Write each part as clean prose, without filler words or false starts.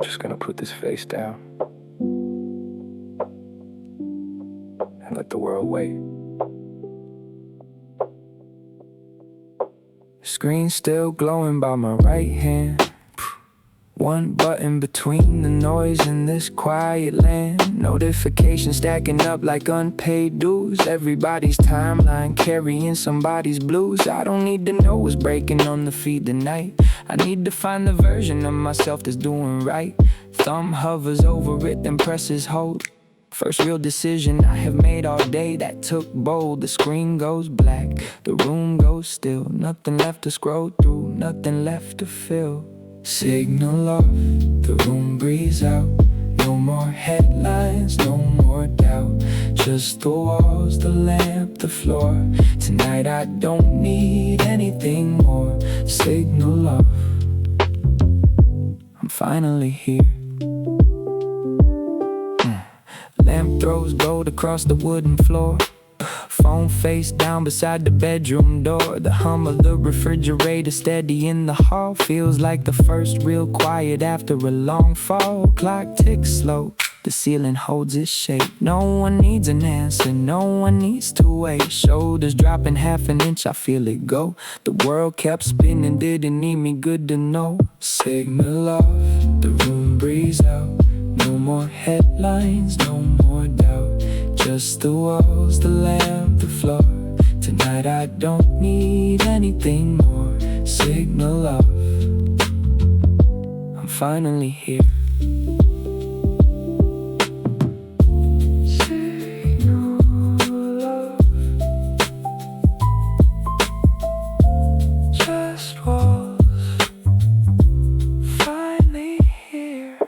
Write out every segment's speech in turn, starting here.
Just gonna put this face down and let the world wait. Screen still glowing by my right hand. One button between the noise in this quiet land. Notifications stacking up like unpaid dues. Everybody's timeline carrying somebody's blues. I don't need to know what's breaking on the feed tonight. I need to find the version of myself that's doing right. Thumb hovers over it, then presses hold. First real decision I have made all day that took bold. The screen goes black, the room goes still. Nothing left to scroll through, nothing left to fill. Signal off, the room breathes out. No more headlines, no more doubt. Just the walls, the lamp, the floor. Tonight I don't need anything more. Signal off, I'm finally here. Lamp throws gold across the wooden floor. Phone face down beside the bedroom door. The hum of the refrigerator steady in the hall. Feels like the first real quiet after a long fall. Clock ticks slow, the ceiling holds its shape. No one needs an answer, no one needs to wait. Shoulders dropping half an inch, I feel it go. The world kept spinning, didn't need me, good to know. Signal off, the room breathes out. No more headlines, no more doubt. Just the walls, the lamp, the floor. Tonight I don't need anything more. Signal off, I'm finally here. Signal off, just walls, finally here.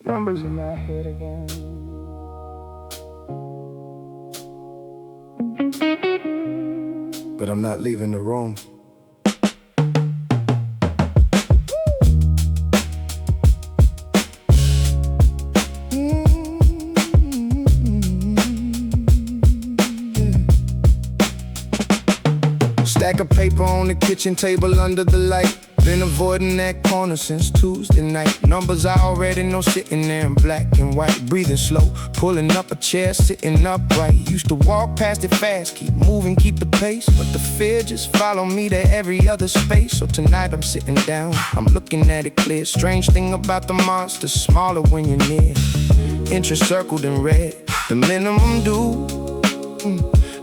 Numbers in my head again. But I'm not leaving the room. Stack of paper on the kitchen table under the light. Been avoiding that corner since Tuesday night. Numbers I already know sitting there in black and white. Breathing slow, pulling up a chair, sitting upright. Used to walk past it fast, keep moving, keep the pace. But the fear just follow me to every other space. So tonight I'm sitting down, I'm looking at it clear. Strange thing about the monster, smaller when you're near. Interest circled in red, the minimum due.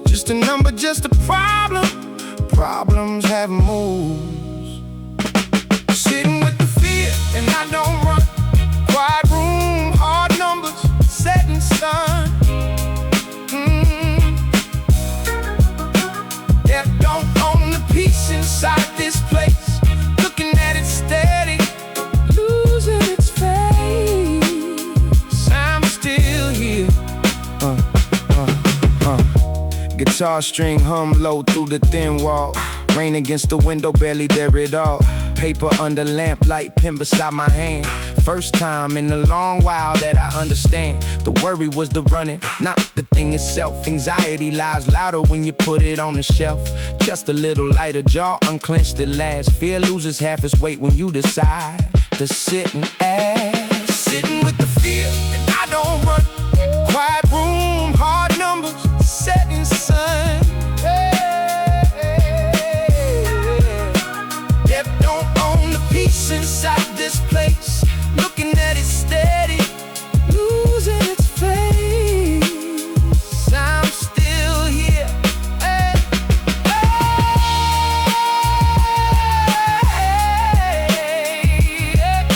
Just a number, just a problem. Problems have moves. Sitting with the fear, and I don't run. Quiet room, hard numbers, setting sun. Yeah, don't own the peace inside this place. Looking at it steady, losing its face. I'm still here. Guitar string hum low through the thin wall. Rain against the window, barely there at all. Paper under lamplight, pen beside my hand. First time in a long while that I understand. The worry was the running, not the thing itself. Anxiety lies louder when you put it on the shelf. Just a little lighter, jaw unclenched at last. Fear loses half its weight when you decide to sit and ask. Sitting with the fear, and I don't run. Quiet room, hard numbers, setting sun. Peace inside this place, looking at it steady, losing its face. I'm still here. Hey, hey, hey,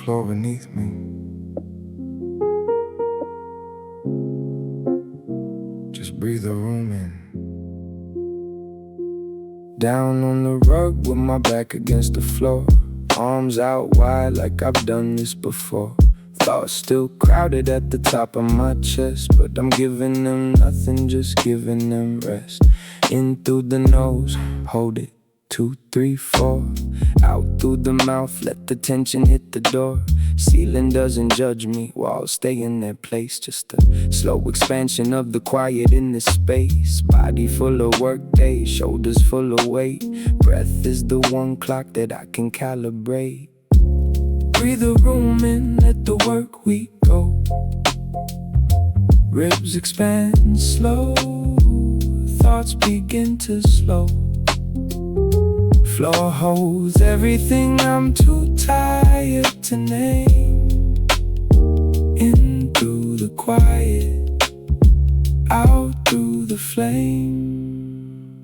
floor beneath me. Just breathe the room in. Down on the rug with my back against the floor, arms out wide like I've done this before. Thoughts still crowded at the top of my chest, but I'm giving them nothing, just giving them rest. In through the nose, hold it, 2, 3, 4. Out through the mouth, let the tension hit the door. Ceiling doesn't judge me, walls stay in their place. Just a slow expansion of the quiet in this space. Body full of work days, shoulders full of weight. Breath is the one clock that I can calibrate. Breathe the room in, let the work week go. Ribs expand slow, thoughts begin to slow. Floor holds everything I'm too tired to name. In through the quiet, out through the flame.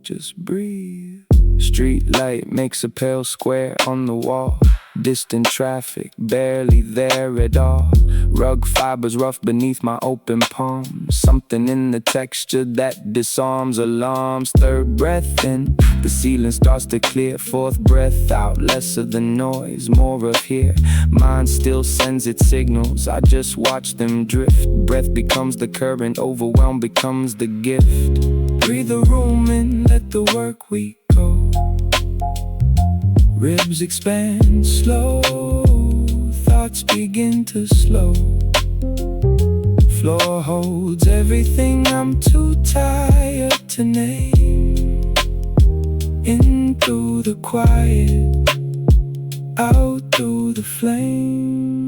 Just breathe. Street light makes a pale square on the wall. Distant traffic, barely there at all. Rug fibers rough beneath my open palm. Something in the texture that disarms alarms. Third breath in, the ceiling starts to clear. Fourth breath out, less of the noise, more of here. Mind still sends its signals, I just watch them drift. Breath becomes the current, overwhelm becomes the gift. Breathe the room in, let the work week go. Ribs expand slow, thoughts begin to slow. Floor holds everything I'm too tired to name. In through the quiet, out through the flame.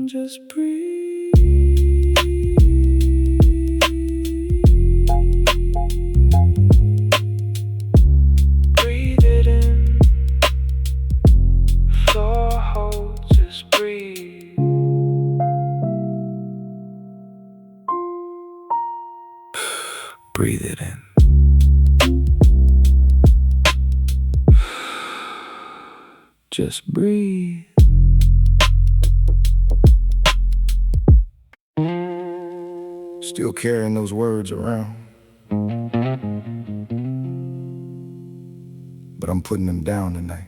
Just breathe. Breathe it in. Floor holds, just breathe. Breathe it in. Just breathe. Still carrying those words around, but I'm putting them down tonight.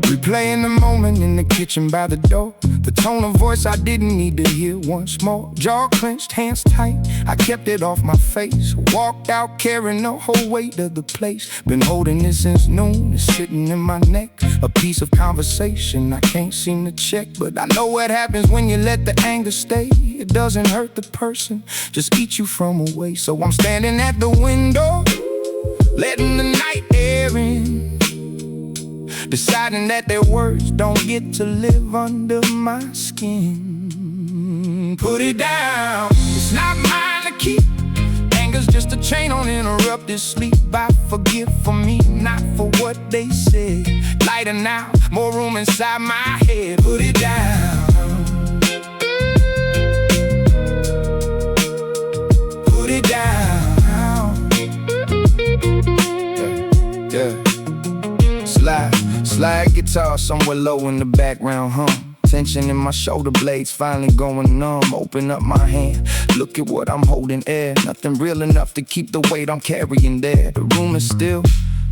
Replaying the moment in the kitchen by the door. The tone of voice I didn't need to hear once more. Jaw clenched, hands tight, I kept it off my face. Walked out carrying the whole weight of the place. Been holding it since noon, it's sitting in my neck. A piece of conversation I can't seem to check. But I know what happens when you let the anger stay. It doesn't hurt the person, just eat you from away. So I'm standing at the window, letting the night air in, deciding that their words don't get to live under my skin. Put it down, it's not mine to keep. Anger's just a chain on interrupted sleep. I forgive for me, not for what they said. Lighter now, more room inside my head. Put it down. Put it down. Yeah. Slide guitar somewhere low in the background hum. Tension in my shoulder blades finally going numb. Open up my hand, look at what I'm holding air. Nothing real enough to keep the weight I'm carrying there. The room is still,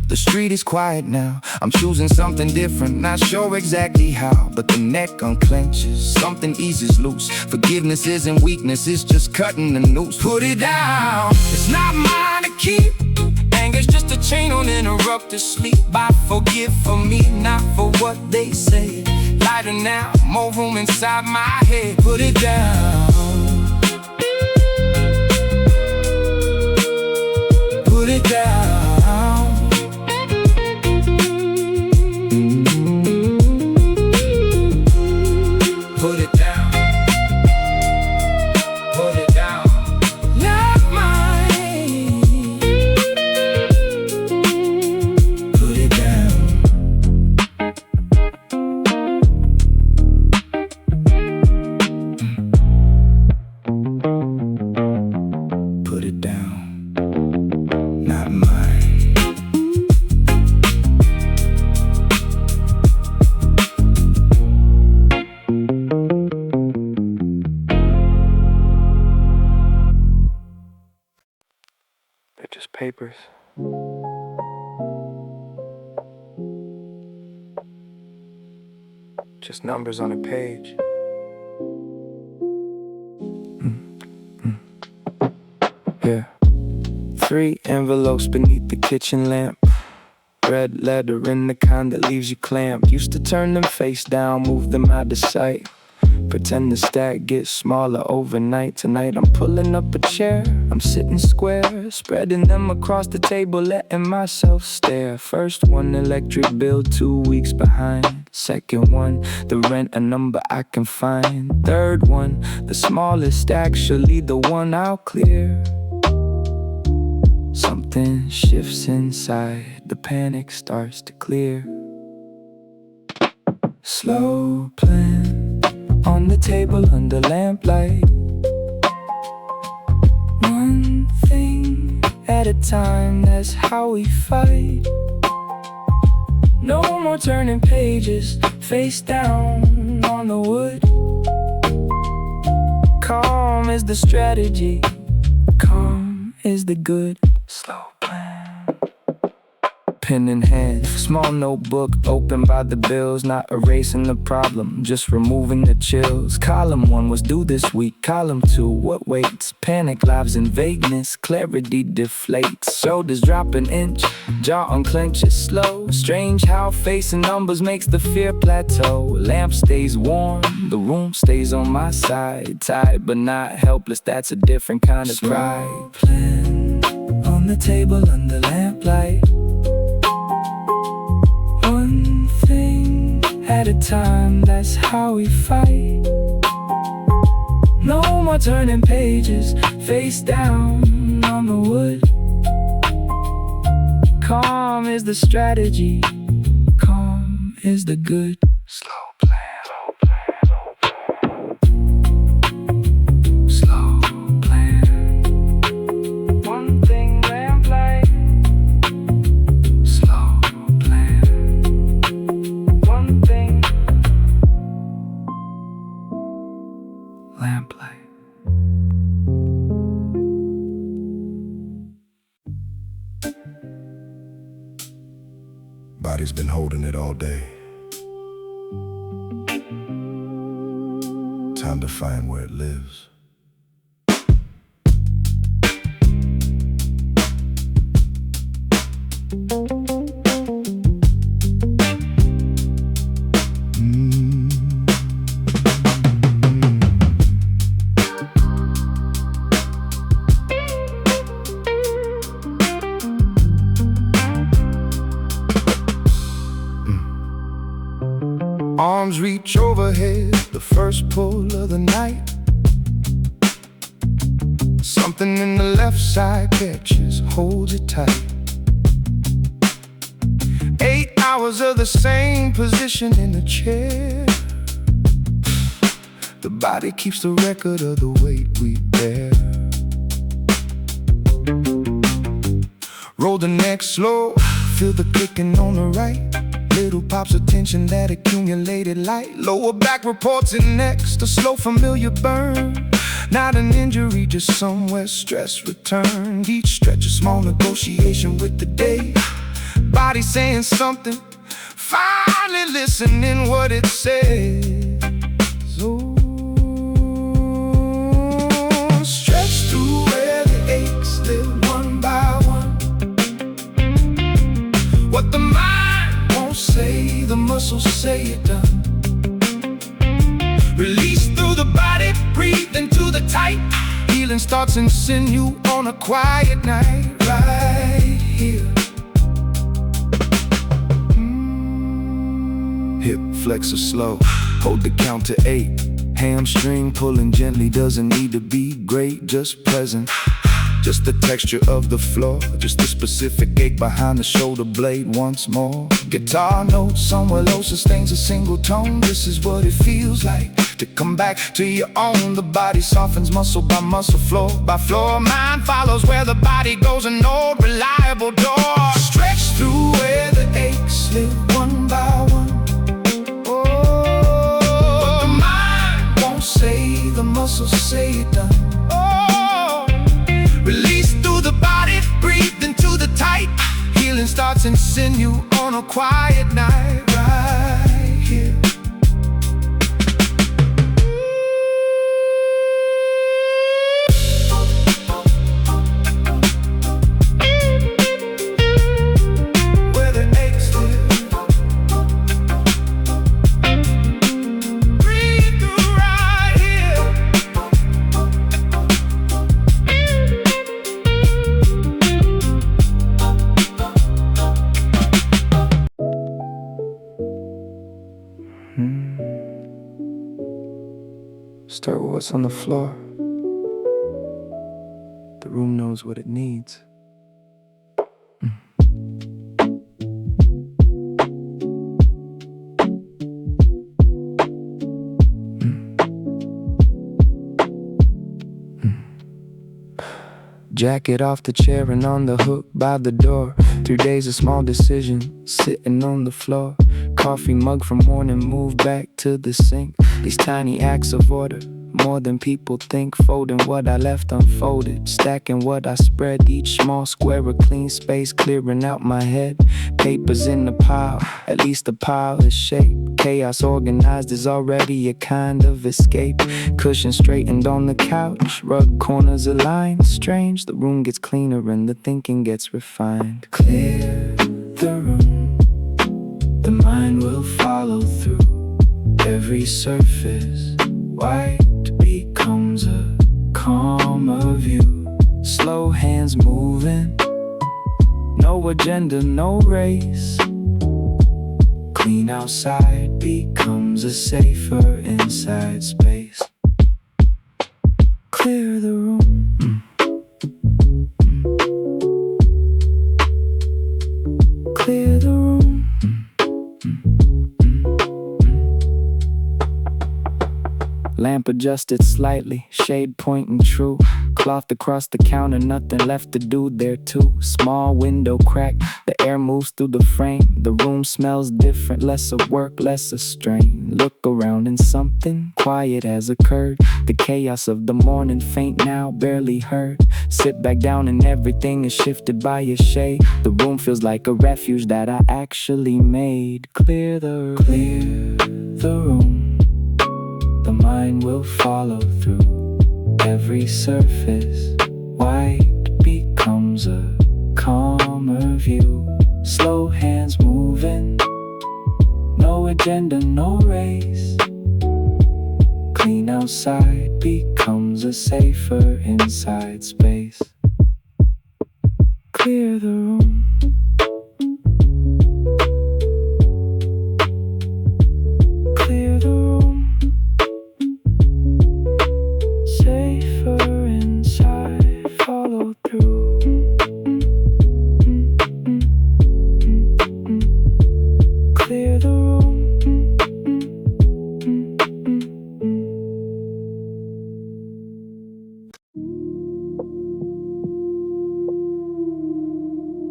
the street is quiet now. I'm choosing something different, not sure exactly how. But the neck unclenches, something eases loose. Forgiveness isn't weakness, it's just cutting the noose. Put it down, it's not mine to keep. Anger's just a chain on interrupted sleep. I forgive for me, not for what they say. Lighter now, more room inside my head. Put it down. Put it down. Put it down. Put it down. Not mine. just papers. Just numbers on a page. Yeah. 3 envelopes beneath the kitchen lamp. Red letter in the kind that leaves you clamped. Used to turn them face down, move them out of sight. Pretend the stack gets smaller overnight. Tonight I'm pulling up a chair, I'm sitting square, spreading them across the table, letting myself stare. First one, electric bill 2 weeks behind. Second one, the rent a number I can find. Third one, the smallest, actually the one I'll clear. Something shifts inside, the panic starts to clear. Slow plan on the table under lamplight. One thing at a time, that's how we fight. No more turning pages, face down on the wood. Calm is the strategy, calm is the good. Slow plan. Pen in hand, small notebook open by the bills. Not erasing the problem, just removing the chills. Column 1 was due this week. Column 2, what waits? Panic lives in vagueness, clarity deflates. Shoulders drop an inch, jaw unclenches slow. Strange how facing numbers makes the fear plateau. Lamp stays warm, the room stays on my side. Tired but not helpless, that's a different kind of pride. Slow plan on the table under lamplight. One thing at a time, that's how we fight. No more turning pages, face down on the wood. Calm is the strategy, calm is the good. Slow plan. Slow plan. One thing lamplight. Slow plan. One thing lamplight. Body's been holding it all day. Time to find where it lives. Arms reach overhead, the first pull of the night. Something in the left side catches, holds it tight. 8 hours of the same position in the chair. The body keeps the record of the weight we bear. Roll the neck slow, feel the clicking on the right. Little pops of tension that accumulated light. Lower back reporting next, a slow familiar burn. Not an injury, just somewhere stress returned. Each stretch a small negotiation with the day. Body saying something, finally listening what it says. Oh, stretch through where the aches live one by one. What the mind won't say, the muscles say it done. Release through the body, breathe into the tight. Healing starts in sinew on a quiet night, right here. Hip flexor slow, hold the count to 8. Hamstring pulling gently, doesn't need to be great, just present. Just the texture of the floor, just the specific ache behind the shoulder blade once more. Guitar notes somewhere low sustains a single tone. This is what it feels like to come back to your own. The body softens muscle by muscle, floor by floor. Mind follows where the body goes, an old reliable door. Stretch through where the aches live one by one. Oh, what the mind won't say, the muscles say it done. Oh, release through the body, breathe promising you on a quiet night right here. Where the aches live. Breathe through right here. Start with what's on the floor. The room knows what it needs. Jacket off the chair and on the hook by the door. 3 days of small decisions, sitting on the floor. Coffee mug from morning, move back to the sink. These tiny acts of order, more than people think. Folding what I left unfolded, stacking what I spread. Each small square of clean space, clearing out my head. Papers in the pile, at least the pile is shaped. Chaos organized is already a kind of escape. Cushion straightened on the couch, rug corners aligned. Strange, the room gets cleaner and the thinking gets refined. Clear the room, the mind will follow through. Every surface white becomes a calmer view. Slow hands moving, no agenda, no race. Clean outside becomes a safer inside space. Clear the room. Clear the room. Lamp adjusted slightly, shade pointing true. Cloth across the counter, nothing left to do there too. Small window crack, the air moves through the frame. The room smells different, less of work, less of strain. Look around and something quiet has occurred. The chaos of the morning, faint now, barely heard. Sit back down and everything is shifted by a shade. The room feels like a refuge that I actually made. Clear the room. The mind will follow through. Every surface white becomes a calmer view. Slow hands moving, no agenda, no race. Clean outside becomes a safer inside space. Clear the room. Clear the room. Safer inside, follow through. Clear the room.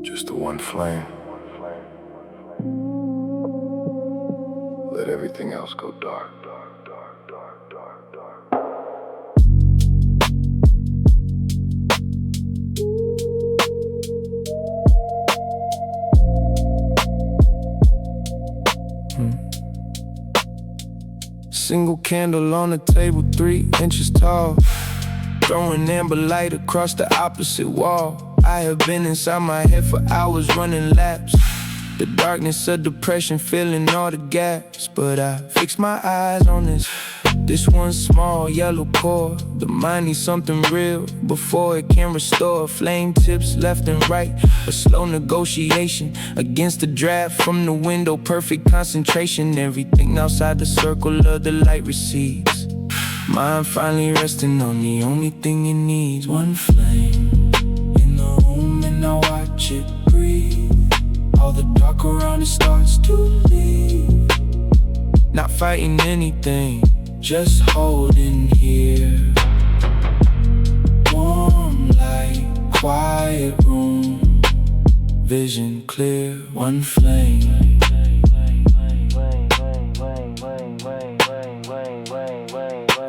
Just the one flame. Let everything else go dark. Single candle on the table, 3 inches tall. Throwing amber light across the opposite wall. I have been inside my head for hours running laps. The darkness of depression filling all the gaps. But I fix my eyes on this one small yellow core. The mind needs something real before it can restore. Flame tips left and right, a slow negotiation against the draft from the window. Perfect concentration, everything outside the circle of the light recedes. Mind finally resting on the only thing it needs. One flame in the room and I watch it breathe. All the dark around it starts to leave. Not fighting anything, just holding here. Warm light, quiet room. Vision clear, one flame.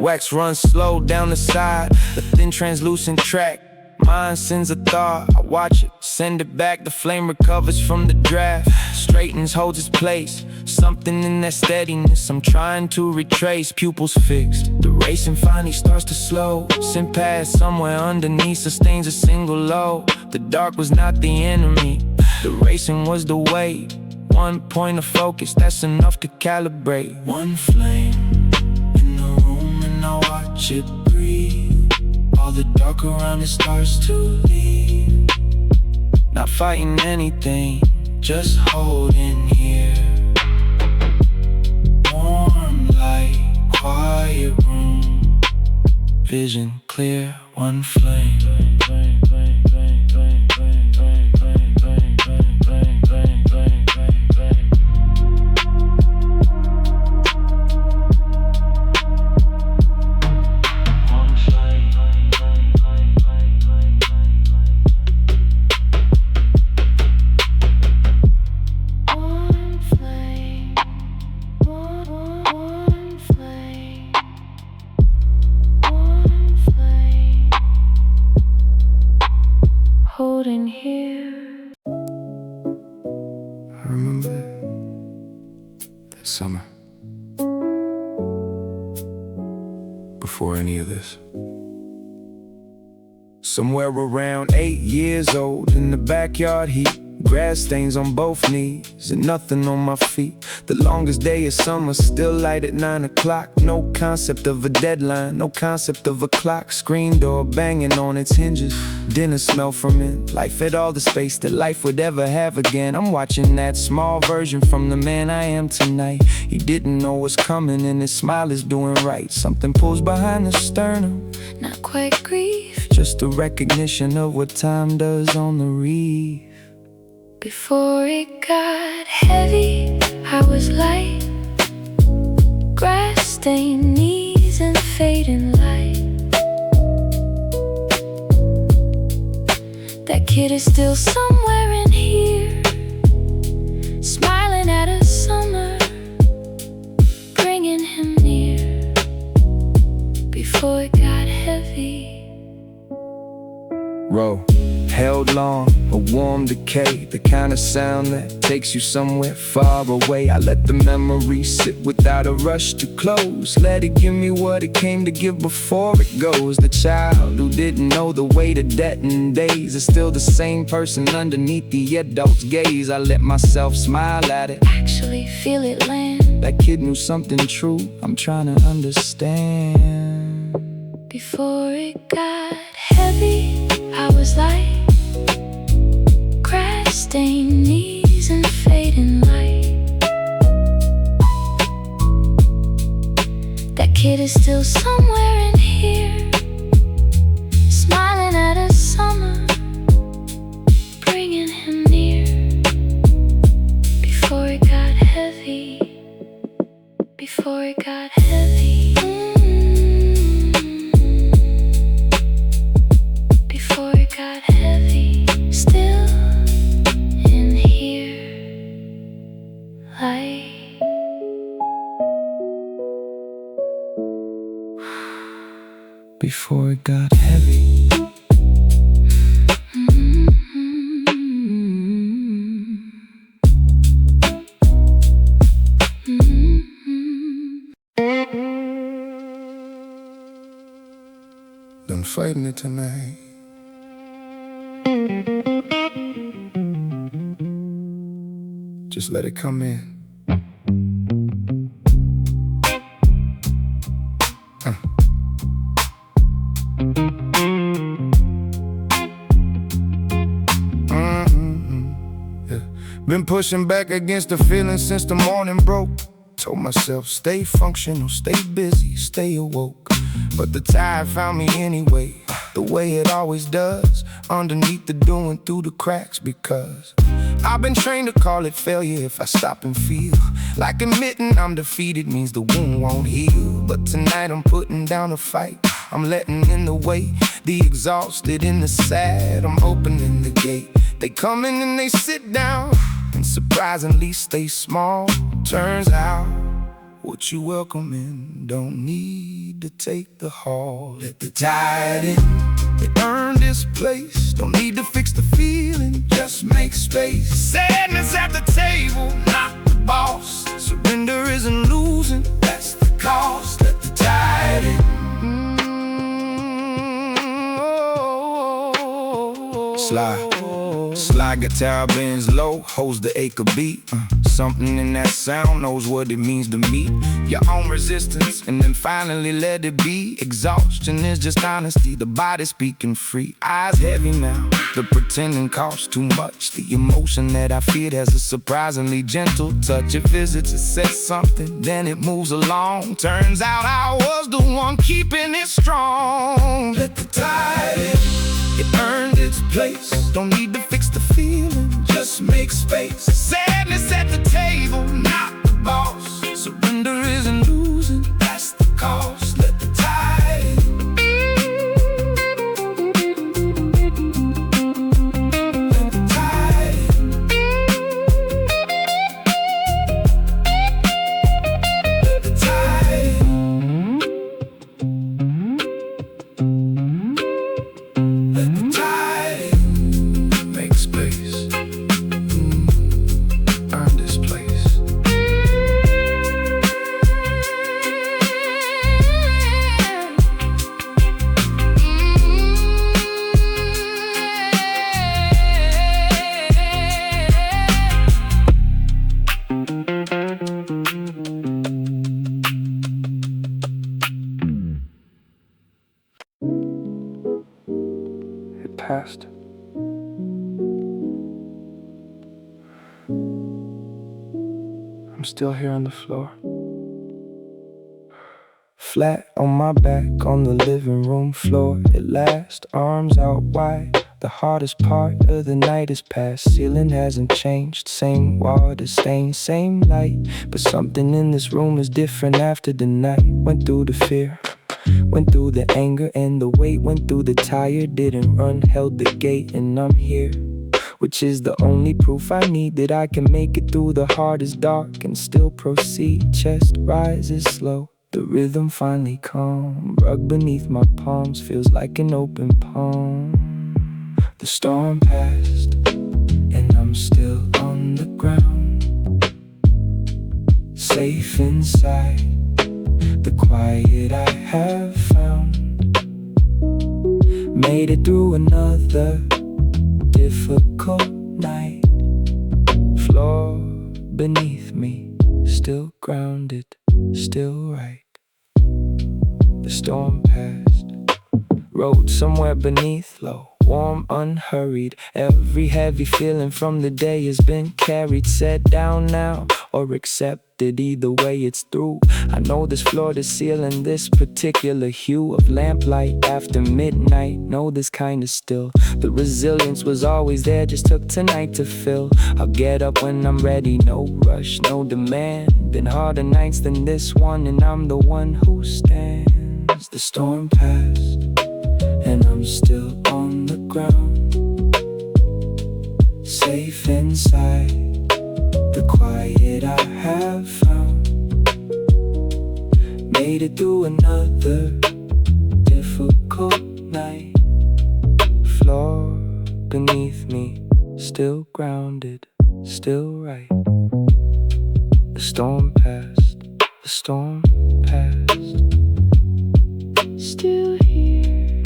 Wax runs slow down the side, a thin translucent track. mind sends a thought, I watch it, send it back. The flame recovers from the draft, straightens, holds its place. Something in that steadiness I'm trying to retrace. Pupils fixed, the racing finally starts to slow. Sent past somewhere underneath, sustains a single low. The dark was not the enemy, the racing was the way. One point of focus, that's enough to calibrate. One flame in the room and I watch it breathe. All the dark around it starts to leave. Not fighting anything, just holding here. Warm light, quiet room. Vision clear, one flame. Holding here. I remember that summer, before any of this. Somewhere around 8 years old, in the backyard heat. Grass stains on both knees and nothing on my feet. The longest day of summer, still light at 9 o'clock. No concept of a deadline, no concept of a clock. Screen door banging on its hinges, dinner smell from it. Life had all the space that life would ever have again. I'm watching that small version from the man I am tonight. He didn't know what's coming and his smile is doing right. Something pulls behind the sternum, not quite grief, just a recognition of what time does on the reef. Before it got heavy, I was light. Grass-stained knees and fading light. That kid is still somewhere in here, smiling at us summer, bringing him near. Before it got heavy. Row, held long, a warm decay, the kind of sound that takes you somewhere far away. I let the memory sit without a rush to close. Let it give me what it came to give before it goes. The child who didn't know the way to debt and days is still the same person underneath the adult's gaze. I let myself smile at it, actually feel it land. That kid knew something true, I'm trying to understand. Before it got heavy, I was light. Grass-stained knees and fading light. That kid is still somewhere in here, smiling at us summer, bringing him near. Before it got heavy, before it got heavy. Before it got heavy, still in here, light. Before it got heavy. Done fighting it tonight. Just let it come in. Yeah. Been pushing back against the feeling since the morning broke. Told myself, stay functional, stay busy, stay awoke. But the tide found me anyway, the way it always does, underneath the doing, through the cracks. Because I've been trained to call it failure if I stop and feel like admitting I'm defeated means the wound won't heal. But tonight I'm putting down a fight, I'm letting in the weight, the exhausted and the sad. I'm opening the gate, they come in and they sit down, and surprisingly stay small. Turns out what you welcome in. Don't need to take the hall. Let the tide in. You earned this place. Don't need to fix the feeling, just make space. Sadness at the table, not the boss. Surrender isn't losing, that's the cost. Let the tide in. Slide guitar bends low, holds the acre beat. Something in that sound knows what it means to meet your own resistance, and then finally let it be. Exhaustion is just honesty, the body speaking free. Eyes heavy now, the pretending costs too much. The emotion that I feed has a surprisingly gentle touch. It visits, it says something, then it moves along. Turns out I was the one keeping it strong. Let the tide in. It earned its place. Don't need to fix the feeling, just make space. Sadness at the table, not the boss. Surrender isn't losing, that's the cost. Let the tide in. Let the tide in. Let the tide in. Let the tide in. Make space. Earn this place. It passed. I'm still here on the floor, flat on my back on the living room floor. At last, arms out wide. The hardest part of the night is past. Ceiling hasn't changed, same water stain, same light. But something in this room is different after the night. Went through the fear, went through the anger and the weight. Went through the tire, didn't run, held the gate, and I'm here. Which is the only proof I need that I can make it through the hardest dark and still proceed. Chest rises slow, the rhythm finally calm. Rug beneath my palms feels like an open palm. The storm passed, and I'm still on the ground, safe inside the quiet I have found. Made it through another difficult night. Floor beneath me, still grounded, still right. The storm passed, road somewhere beneath low, warm, unhurried. Every heavy feeling from the day has been carried, set down now or accepted. Either way it's through. I know this floor to ceiling, this particular hue of lamplight after midnight. Know this kind of still. The resilience was always there, just took tonight to fill. I'll get up when I'm ready, no rush, no demand. Been harder nights than this one, and I'm the one who stands. The storm passed, and I'm still on the ground, safe inside the quiet I have found. Made it through another difficult night. Floor beneath me, still grounded, still right. The storm passed, the storm passed. Still here,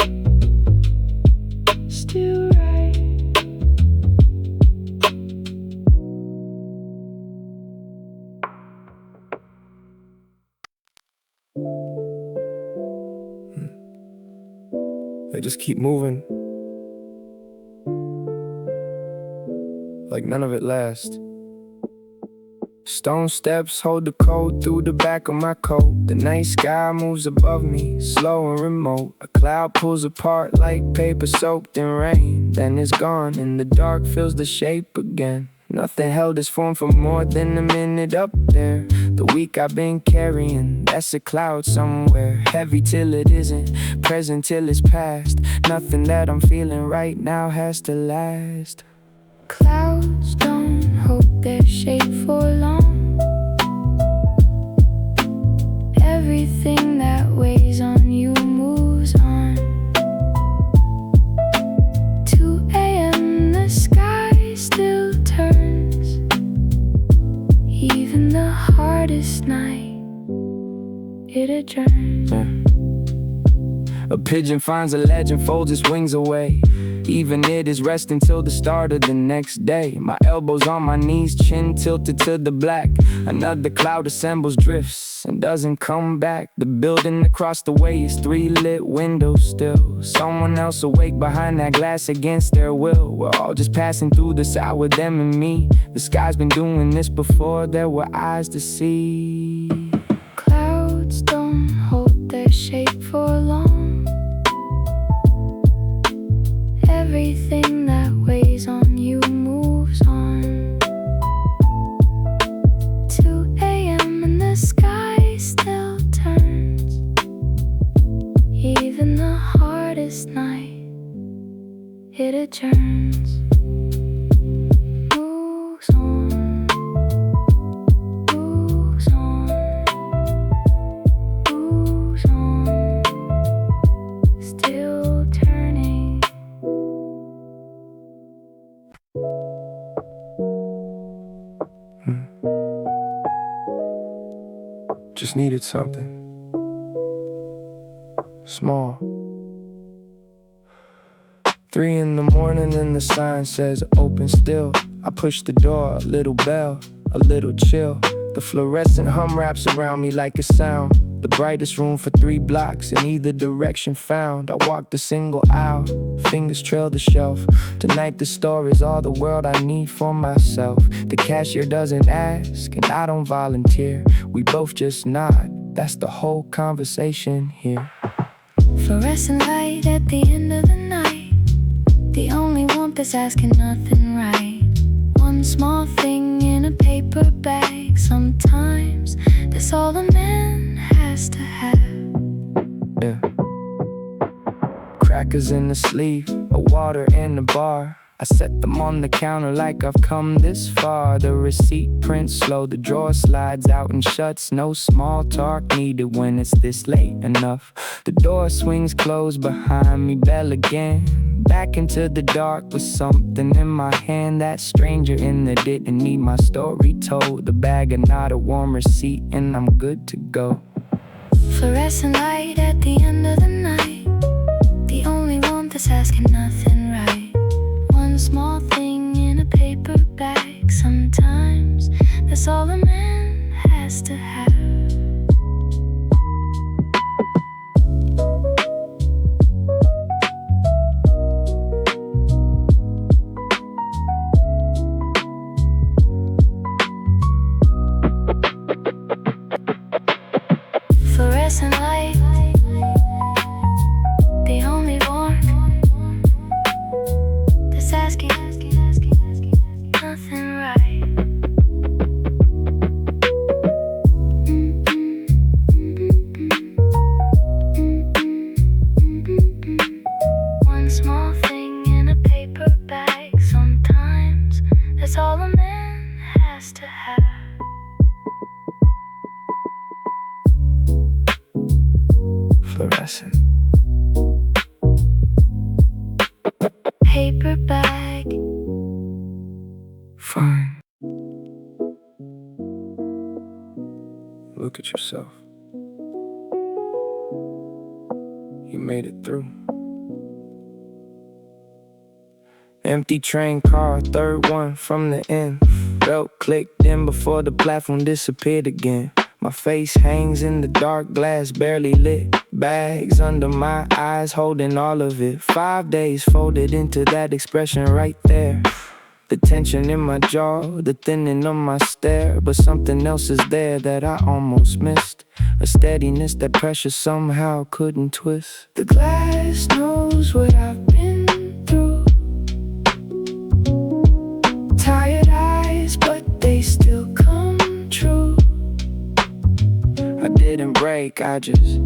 still right. They just keep moving, like none of it lasts. Stone steps hold the cold through the back of my coat. The night sky moves above me, slow and remote. A cloud pulls apart like paper soaked in rain. Then it's gone and the dark fills the shape again. Nothing held its form for more than a minute up there. The week I've been carrying, that's a cloud somewhere. Heavy till it isn't, present till it's past. Nothing that I'm feeling right now has to last. Clouds don't hold their shape for long. Everything that weighs on you moves on. 2 a.m. the sky still turns. Even the hardest night, it adjourns. A pigeon finds a legend, folds its wings away. Even it is resting till the start of the next day. My elbows on my knees, chin tilted to the black. Another cloud assembles, drifts, and doesn't come back. The building across the way is 3 lit windows still. Someone else awake behind that glass against their will. We're all just passing through this out with them and me. The sky's been doing this before there were eyes to see. Clouds don't hold their shape for long. Everything that weighs on you moves on. 2 a.m. and the sky still turns. Even the hardest night, it adjourns. Moves on. Moves on. Moves on. Still turning. Just needed something small. 3 in the morning and the sign says open still. I push the door, a little bell, a little chill. The fluorescent hum wraps around me like a sound. The brightest room for 3 blocks in either direction found. I walked a single aisle, fingers trail the shelf. Tonight the store is all the world I need for myself. The cashier doesn't ask and I don't volunteer. We both just nod, that's the whole conversation here. Fluorescent light at the end of the night. The only warmth that's asking nothing right. One small thing in a paper bag. Sometimes that's all a man has to have. Yeah. Crackers in the sleeve, a water in the bar. I set them on the counter like I've come this far. The receipt prints slow, the drawer slides out and shuts. No small talk needed when it's this late enough. The door swings closed behind me, bell again. Back into the dark with something in my hand. That stranger in there didn't need my story told. The bag and not a warm receipt and I'm good to go. Fluorescent light at the end of the night. The only one that's asking nothing right. One small thing in a paper bag. Sometimes that's all a man has to have. Fluorescent light, the only warmth that's asking nothing right. One small thing in a paper bag. Sometimes that's all a man has to have. Fluorescent paper bag. Fine. Look at yourself. You made it through. Empty train car, third one from the end. Belt clicked in before the platform disappeared again. My face hangs in the dark, glass barely lit. Bags under my eyes holding all of it. 5 days folded into that expression right there. The tension in my jaw, the thinning of my stare. But something else is there that I almost missed. A steadiness that pressure somehow couldn't twist. The glass knows what I've been through. Tired eyes, but they still come true. I didn't break, I just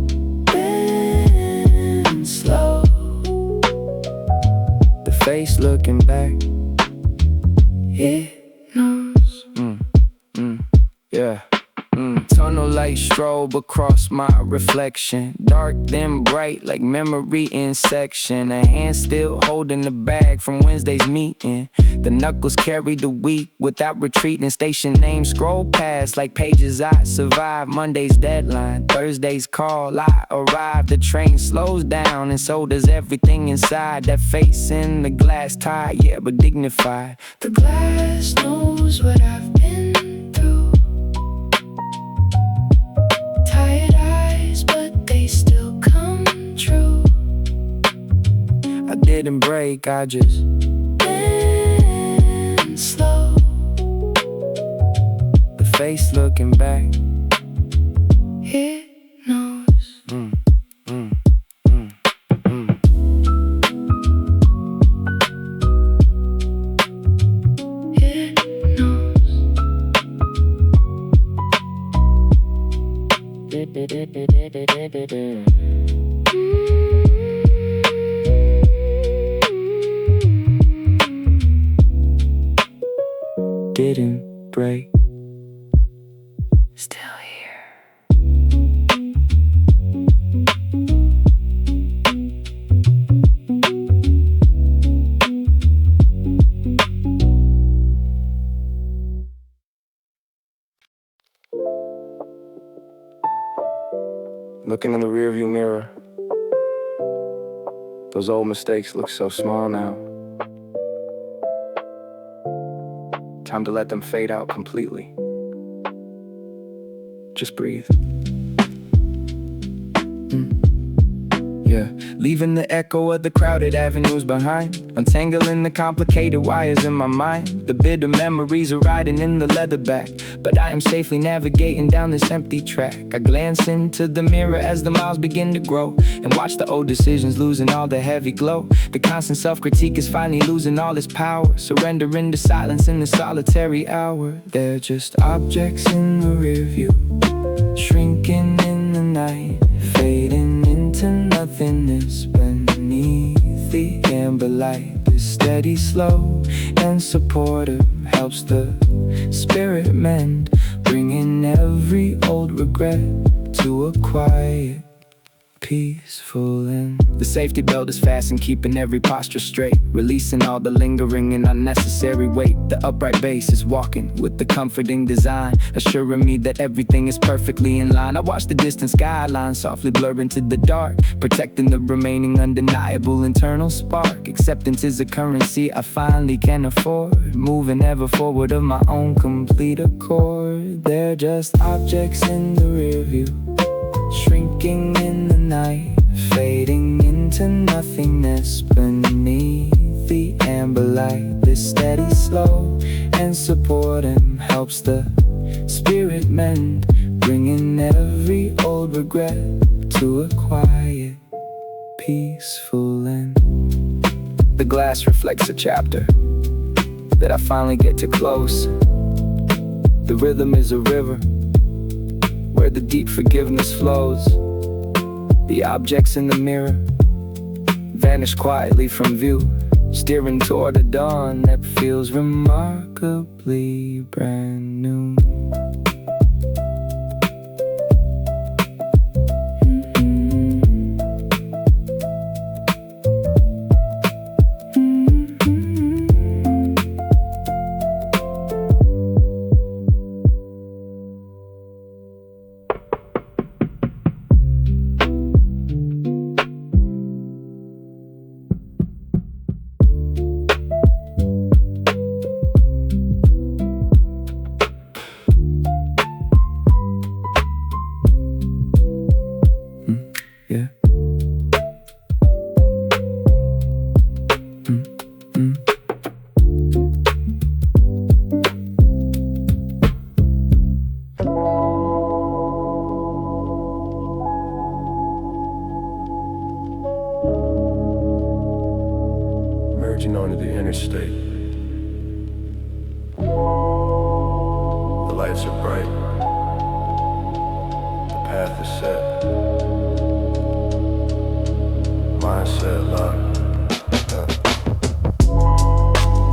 been slow. The face looking back, it knows. Yeah. Tunnel light strobe across my reflection. Dark then bright like memory in section. A hand still holding the bag from Wednesday's meeting. The knuckles carry the week without retreating. Station name scroll past like pages I survived. Monday's deadline, Thursday's call, I arrive. The train slows down and so does everything inside. That face in the glass tie, yeah, but dignified. The glass knows what I've been through. Tired eyes, but they still come true. I didn't break, I just been slow. The face looking back, It knows. It knows. didn't break. Still here. Looking in the rearview mirror, those old mistakes look so small now. Time to let them fade out completely. Just breathe. Yeah, leaving the echo of the crowded avenues behind, untangling the complicated wires in my mind. The bitter memories are riding in the leather back, but I am safely navigating down this empty track. I glance into the mirror as the miles begin to grow, and watch the old decisions losing all their heavy glow. The constant self-critique is finally losing all its power, surrendering to silence in the solitary hour. They're just objects in the rearview, shrinking in the night, fading into nothingness beneath the amber light. This steady, slow, and supportive helps the spirit mend, bringing every old regret to a quiet, peaceful end. The safety belt is fastened, keeping every posture straight, releasing all the lingering and unnecessary weight. The upright base is walking with the comforting design, assuring me that everything is perfectly in line. I watch the distant skyline softly blur into the dark, protecting the remaining undeniable internal spark. Acceptance is a currency I finally can afford, moving ever forward of my own complete accord. They're just objects in the rearview, shrinking in the night, fading into nothingness beneath the amber light. This steady, slow, and supporting helps the spirit mend, bringing every old regret to a quiet, peaceful end. The glass reflects a chapter that I finally get to close. The rhythm is a river where the deep forgiveness flows. The objects in the mirror vanish quietly from view, steering toward a dawn that feels remarkably brand new. Yeah. Merging onto the interstate. The lights are bright. The path is set. Mindset locked.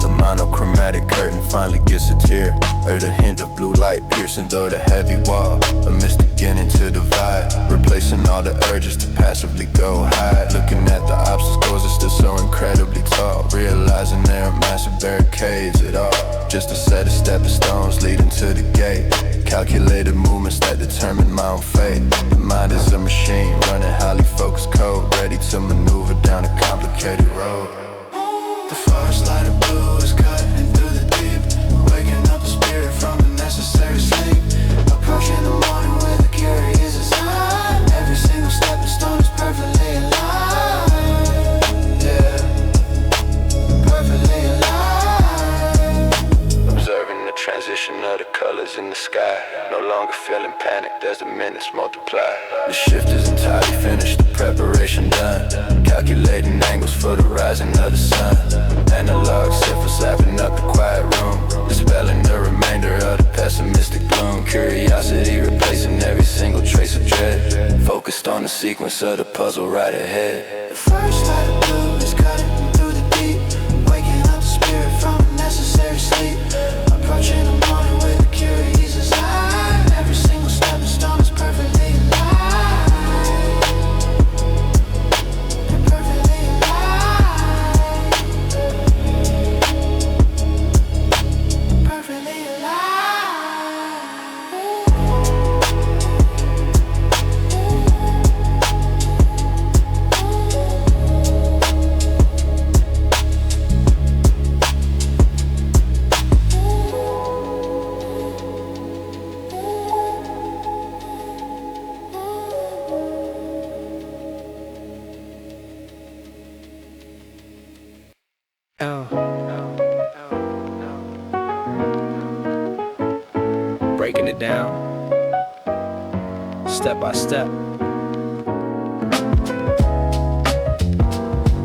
The monochromatic curtain finally gets a tear. Heard a hint of blue light piercing through the heavy wall. A mist beginning to divide, replacing all the urges to passively go hide. Looking at the obstacles, it's still so incredibly tall. Realizing there are massive barricades at all. Just a set of stepping stones leading to the gate. Calculated movements that determine my own fate. The mind is a machine running highly focused code, ready to maneuver down a complicated road. The forest light of blue is cutting through the deep, waking up the spirit from a necessary sleep. Approaching the morning with a curious design. Every single stepping stone is perfectly aligned. Yeah, perfectly aligned. Observing the transition of the colors in the sky. No longer feeling panicked as the minutes multiply. The shift is entirely finished, the preparation done. Calculating angles for the rising of the sun. Analog ciphers lapping up the quiet room, dispelling the remainder of the pessimistic gloom. Curiosity replacing every single trace of dread. Focused on the sequence of the puzzle right ahead. The first light of blue is cutting through the deep, waking up the spirit from a necessary sleep. Approaching the morning with a curious design. Every single stepping stone is perfectly aligned. Perfectly aligned. Perfectly Breaking it down, step by step.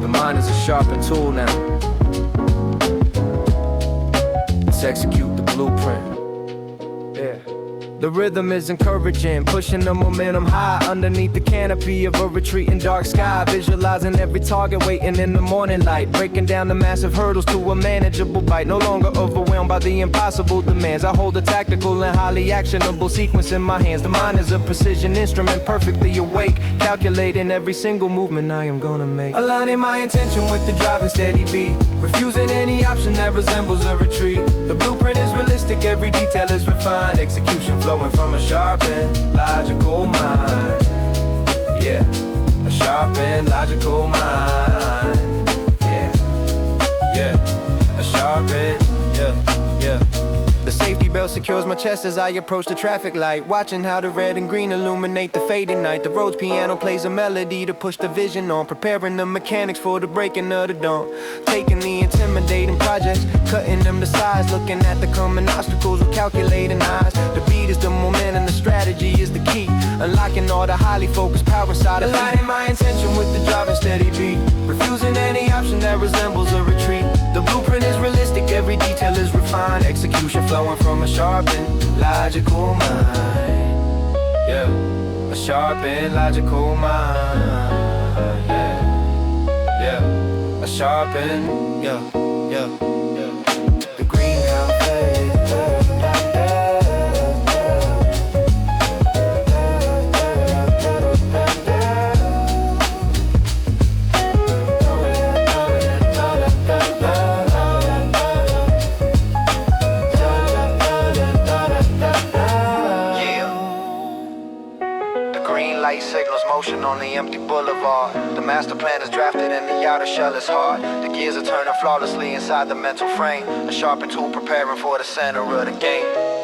The mind is a sharpened tool now. Let's execute the blueprint. Yeah. The rhythm is encouraging, pushing the momentum high underneath the canopy of a retreating dark sky. Visualizing every target waiting in the morning light, breaking down the massive hurdles to a manageable bite. No longer overwhelmed by the impossible demands. I hold a tactical and highly actionable sequence in my hands. The mind is a precision instrument, perfectly awake, calculating every single movement I am gonna make. Aligning my intention with the driving steady beat, refusing any option that resembles a retreat. The blueprint is realistic, every detail is refined. Execution flowing from a sharp and logical mind. Yeah, a sharp and logical mind. Yeah, yeah, a sharp and, yeah. The safety belt secures my chest as I approach the traffic light, watching how the red and green illuminate the fading night. The road's piano plays a melody to push the vision on, preparing the mechanics for the breaking of the dawn. Taking the intimidating projects, cutting them to size, looking at the coming obstacles with calculating eyes. The beat is the momentum, the strategy is the key, unlocking all the highly focused power inside of me. Aligning my intention with the driving steady beat, refusing any option that resembles a retreat. The blueprint is realistic, every detail is refined. Execution flowing from a sharp and logical mind. Yeah, a sharp and logical mind. Yeah, a sharp and, yeah. The greenhouse signals motion on the empty boulevard. The master plan is drafted and the outer shell is hard. The gears are turning flawlessly inside the mental frame, a sharpened tool preparing for the center of the game.